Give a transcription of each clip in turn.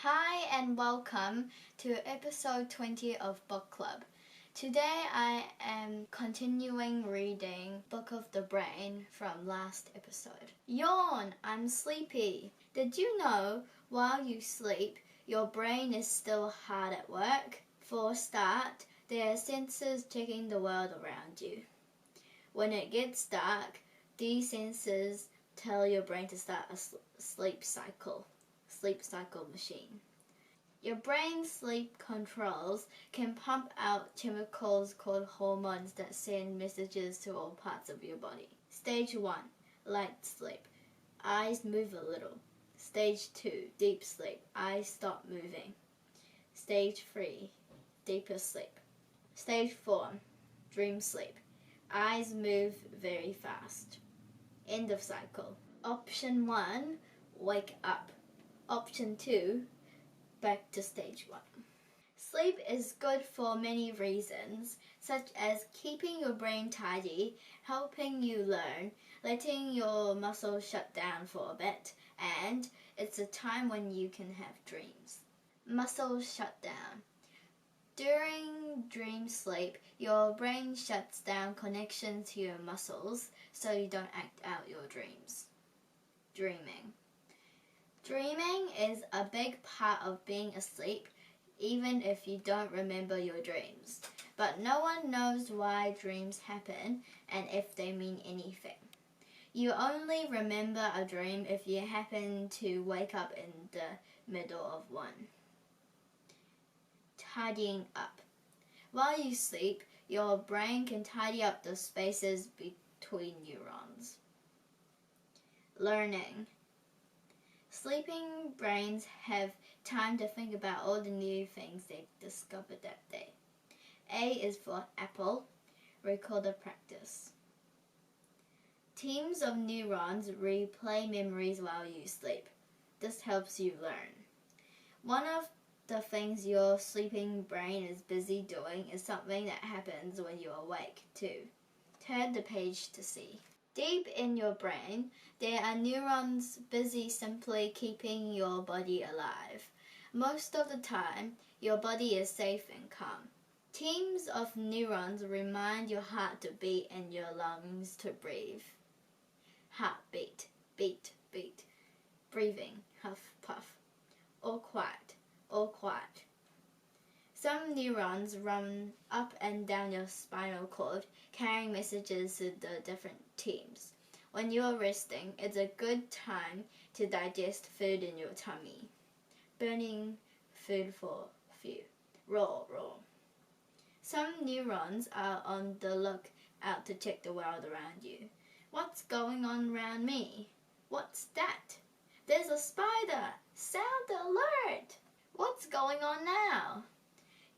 Hi and welcome to episode 20 of Book Club. Today I am continuing reading Book of the Brain from last episode. Yawn! I'm sleepy. Did you know while you sleep, your brain is still hard at work? For a start, there are sensors checking the world around you. When it gets dark, these sensors tell your brain to start a sleep cycle machine. Your brain's sleep controls can pump out chemicals called hormones that send messages to all parts of your body. Stage 1, light sleep. Eyes move a little. Stage 2, deep sleep. Eyes stop moving. Stage 3, deeper sleep. Stage 4, dream sleep. Eyes move very fast. End of cycle. Option 1, wake up. Option 2, back to stage 1. Sleep is good for many reasons, such as keeping your brain tidy, helping you learn, letting your muscles shut down for a bit, and it's a time when you can have dreams. Muscles shut down. During dream sleep, your brain shuts down connections to your muscles so you don't act out your dreams. Dreaming. Dreaming is a big part of being asleep, even if you don't remember your dreams. But no one knows why dreams happen and if they mean anything. You only remember a dream if you happen to wake up in the middle of one. Tidying up. While you sleep, your brain can tidy up the spaces between neurons. Learning. Sleeping brains have time to think about all the new things they discovered that day. A is for apple, recall the practice. Teams of neurons replay memories while you sleep. This helps you learn. One of the things your sleeping brain is busy doing is something that happens when you're awake too. Turn the page to see. Deep in your brain, there are neurons busy simply keeping your body alive. Most of the time, your body is safe and calm. Teams of neurons remind your heart to beat and your lungs to breathe. Heartbeat, beat, beat. Breathing, huff, puff. All quiet, all quiet. Some neurons run up and down your spinal cord, carrying messages to the different teams. When you are resting, it's a good time to digest food in your tummy. Burning food for few. Raw. Some neurons are on the lookout to check the world around you. What's going on around me? What's that? There's a spider! Sound alert! What's going on now?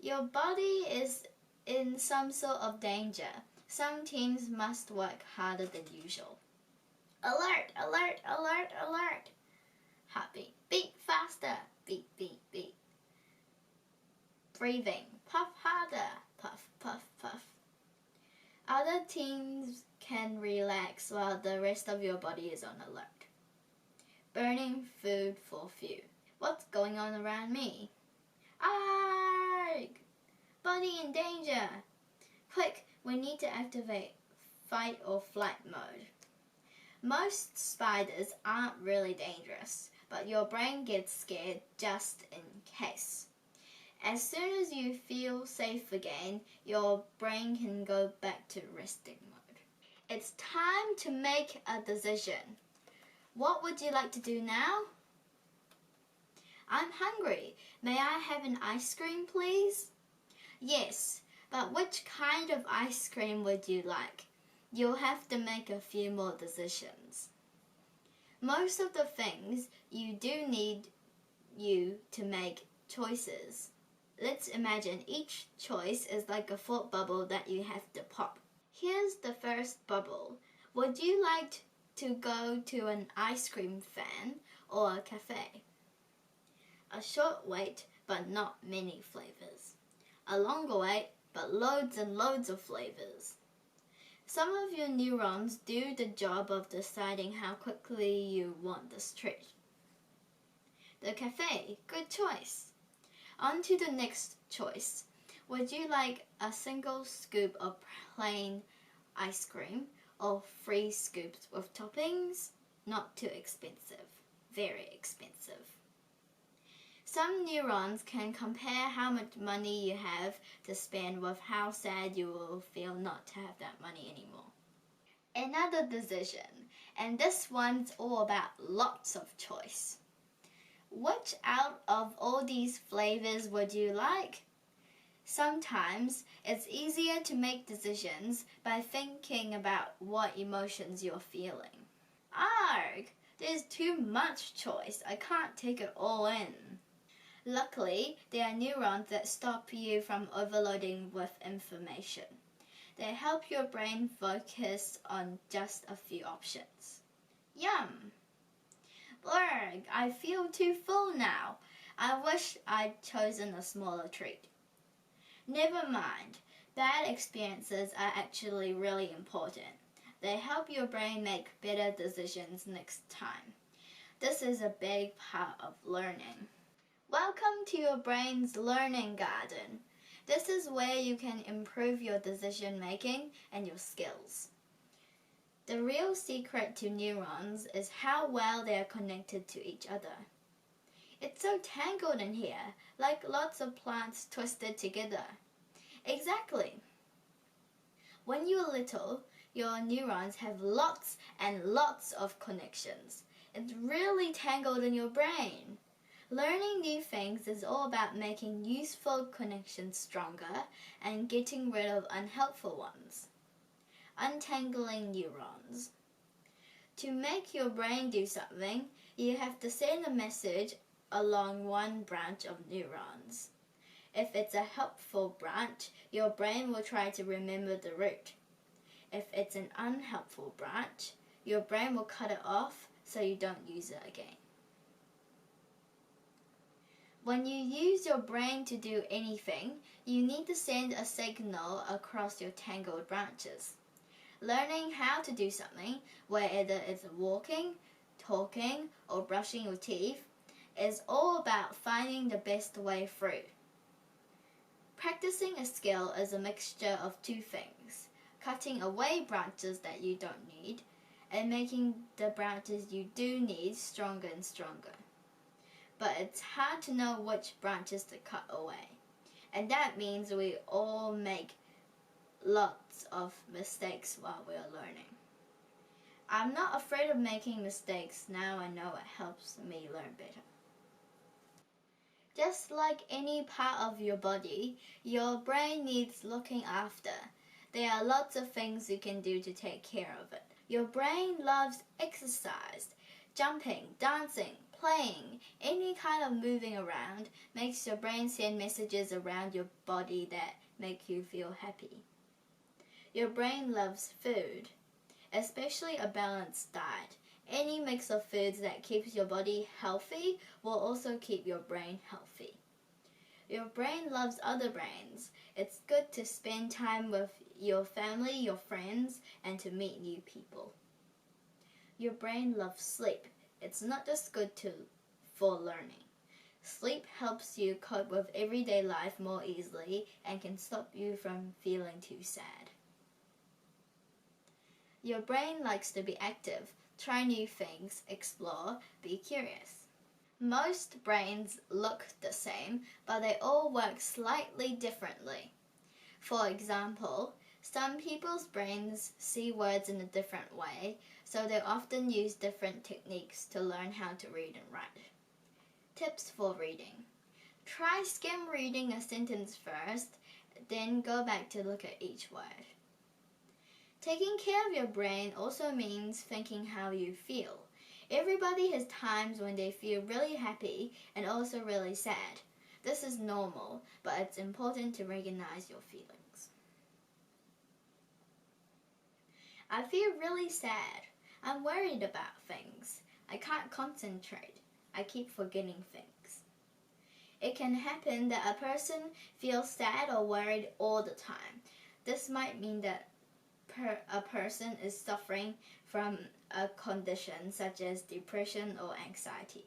Your body is in some sort of danger. Some teams must work harder than usual. Alert, alert, alert, alert. Heartbeat, beat faster. Beat, beat, beat. Breathing, puff harder. Puff, puff, puff. Other teams can relax while the rest of your body is on alert. Burning food for few. What's going on around me? Arg! Body in danger! Quick, we need to activate fight or flight mode. Most spiders aren't really dangerous, but your brain gets scared just in case. As soon as you feel safe again, your brain can go back to resting mode. It's time to make a decision. What would you like to do now? I'm hungry. May I have an ice cream, please? Yes, but which kind of ice cream would you like? You'll have to make a few more decisions. Most of the things you do need you to make choices. Let's imagine each choice is like a thought bubble that you have to pop. Here's the first bubble. Would you like to go to an ice cream fan or a cafe? A short wait, but not many flavors. A longer wait, but loads and loads of flavors. Some of your neurons do the job of deciding how quickly you want this treat. The cafe, good choice. On to the next choice. Would you like a single scoop of plain ice cream or 3 scoops with toppings? Not too expensive, very expensive. Some neurons can compare how much money you have to spend with how sad you will feel not to have that money anymore. Another decision, and this one's all about lots of choice. Which out of all these flavors would you like? Sometimes it's easier to make decisions by thinking about what emotions you're feeling. Arg! There's too much choice. I can't take it all in. Luckily, there are neurons that stop you from overloading with information. They help your brain focus on just a few options. Yum! Blurg, I feel too full now. I wish I'd chosen a smaller treat. Never mind. Bad experiences are actually really important. They help your brain make better decisions next time. This is a big part of learning. Welcome to your brain's learning garden. This is where you can improve your decision making and your skills. The real secret to neurons is how well they are connected to each other. It's so tangled in here, like lots of plants twisted together. Exactly. When you're little, your neurons have lots and lots of connections. It's really tangled in your brain. Learning new things is all about making useful connections stronger and getting rid of unhelpful ones. Untangling neurons. To make your brain do something, you have to send a message along one branch of neurons. If it's a helpful branch, your brain will try to remember the route. If it's an unhelpful branch, your brain will cut it off so you don't use it again. When you use your brain to do anything, you need to send a signal across your tangled branches. Learning how to do something, whether it's walking, talking, or brushing your teeth, is all about finding the best way through. Practicing a skill is a mixture of 2 things: cutting away branches that you don't need, and making the branches you do need stronger and stronger. But it's hard to know which branches to cut away, and that means we all make lots of mistakes while we're learning. I'm not afraid of making mistakes. Now I know it helps me learn better. Just like any part of your body, your brain needs looking after. There are lots of things you can do to take care of it. Your brain loves exercise. Jumping, dancing, playing, any kind of moving around makes your brain send messages around your body that make you feel happy. Your brain loves food, especially a balanced diet. Any mix of foods that keeps your body healthy will also keep your brain healthy. Your brain loves other brains. It's good to spend time with your family, your friends, and to meet new people. Your brain loves sleep. It's not just good for learning. Sleep helps you cope with everyday life more easily and can stop you from feeling too sad. Your brain likes to be active. Try new things, explore, be curious. Most brains look the same, but they all work slightly differently. For example, some people's brains see words in a different way, so they often use different techniques to learn how to read and write. Tips for reading. Try skim reading a sentence first, then go back to look at each word. Taking care of your brain also means thinking how you feel. Everybody has times when they feel really happy and also really sad. This is normal, but it's important to recognize your feelings. I feel really sad. I'm worried about things. I can't concentrate. I keep forgetting things. It can happen that a person feels sad or worried all the time. This might mean that a person is suffering from a condition such as depression or anxiety.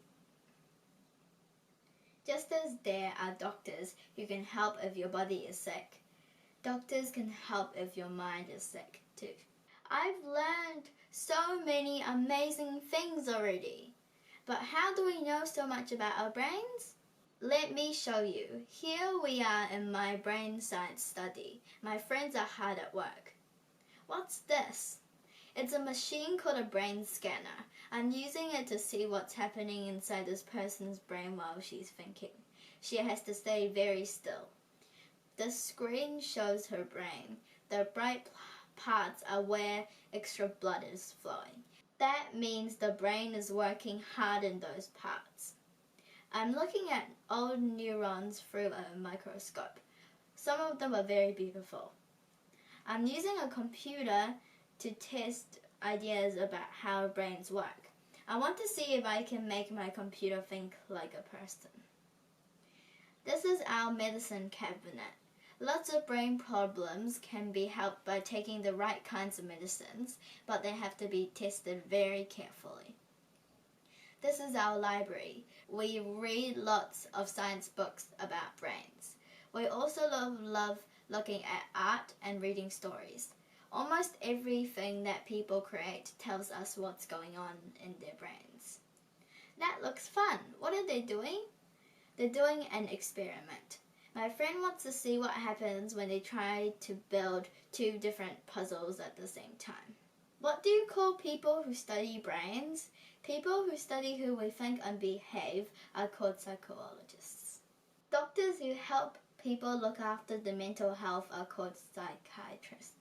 Just as there are doctors who can help if your body is sick, doctors can help if your mind is sick too. I've learned so many amazing things already. But how do we know so much about our brains? Let me show you. Here we are in my brain science study. My friends are hard at work. What's this? It's a machine called a brain scanner. I'm using it to see what's happening inside this person's brain while she's thinking. She has to stay very still. The screen shows her brain. The bright parts are where extra blood is flowing. That means the brain is working hard in those parts. I'm looking at old neurons through a microscope. Some of them are very beautiful. I'm using a computer to test ideas about how brains work. I want to see if I can make my computer think like a person. This is our medicine cabinet. Lots of brain problems can be helped by taking the right kinds of medicines, but they have to be tested very carefully. This is our library. We read lots of science books about brains. We also love looking at art and reading stories. Almost everything that people create tells us what's going on in their brains. That looks fun. What are they doing? They're doing an experiment. My friend wants to see what happens when they try to build two different puzzles at the same time. What do you call people who study brains? People who study who we think and behave are called psychologists. Doctors who help people look after the mental health are called psychiatrists.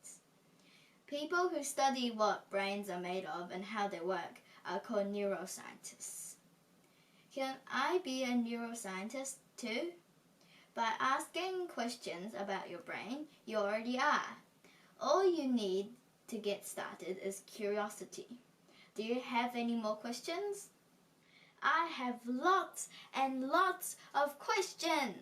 People who study what brains are made of and how they work are called neuroscientists. Can I be a neuroscientist too? By asking questions about your brain, you already are. All you need to get started is curiosity. Do you have any more questions? I have lots and lots of questions.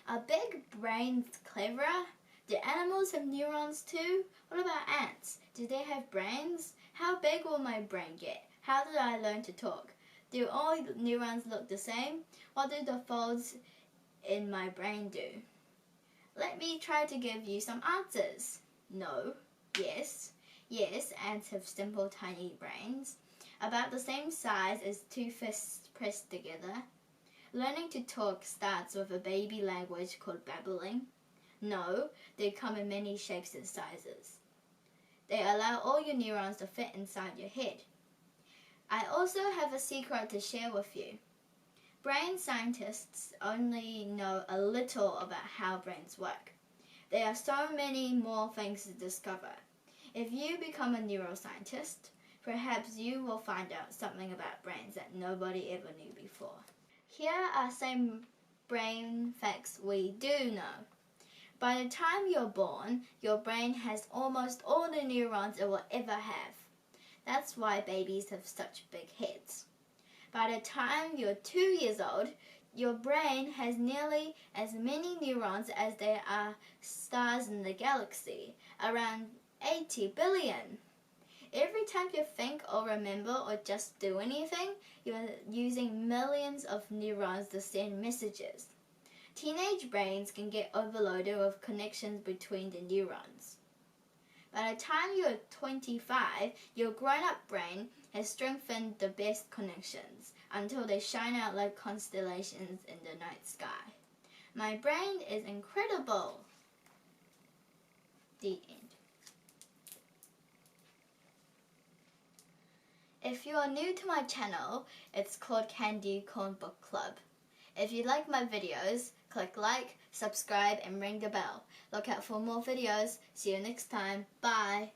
Are big brains cleverer? Do animals have neurons too? What about ants? Do they have brains? How big will my brain get? How did I learn to talk? Do all neurons look the same? What do the folds in my brain do? Let me try to give you some answers. No, yes. Yes, ants have simple tiny brains, about the same size as two fists pressed together. Learning to talk starts with a baby language called babbling. No, they come in many shapes and sizes. They allow all your neurons to fit inside your head. I also have a secret to share with you. Brain scientists only know a little about how brains work. There are so many more things to discover. If you become a neuroscientist, perhaps you will find out something about brains that nobody ever knew before. Here are some brain facts we do know. By the time you're born, your brain has almost all the neurons it will ever have. That's why babies have such big heads. By the time you're 2 years old, your brain has nearly as many neurons as there are stars in the galaxy, around 80 billion. Every time you think or remember or just do anything, you're using millions of neurons to send messages. Teenage brains can get overloaded with connections between the neurons. By the time you're 25, your grown-up brain has strengthened the best connections until they shine out like constellations in the night sky. My brain is incredible. The end. If you are new to my channel, it's called Candy Corn Book Club. If you like my videos, click like, subscribe and ring the bell. Look out for more videos. See you next time. Bye.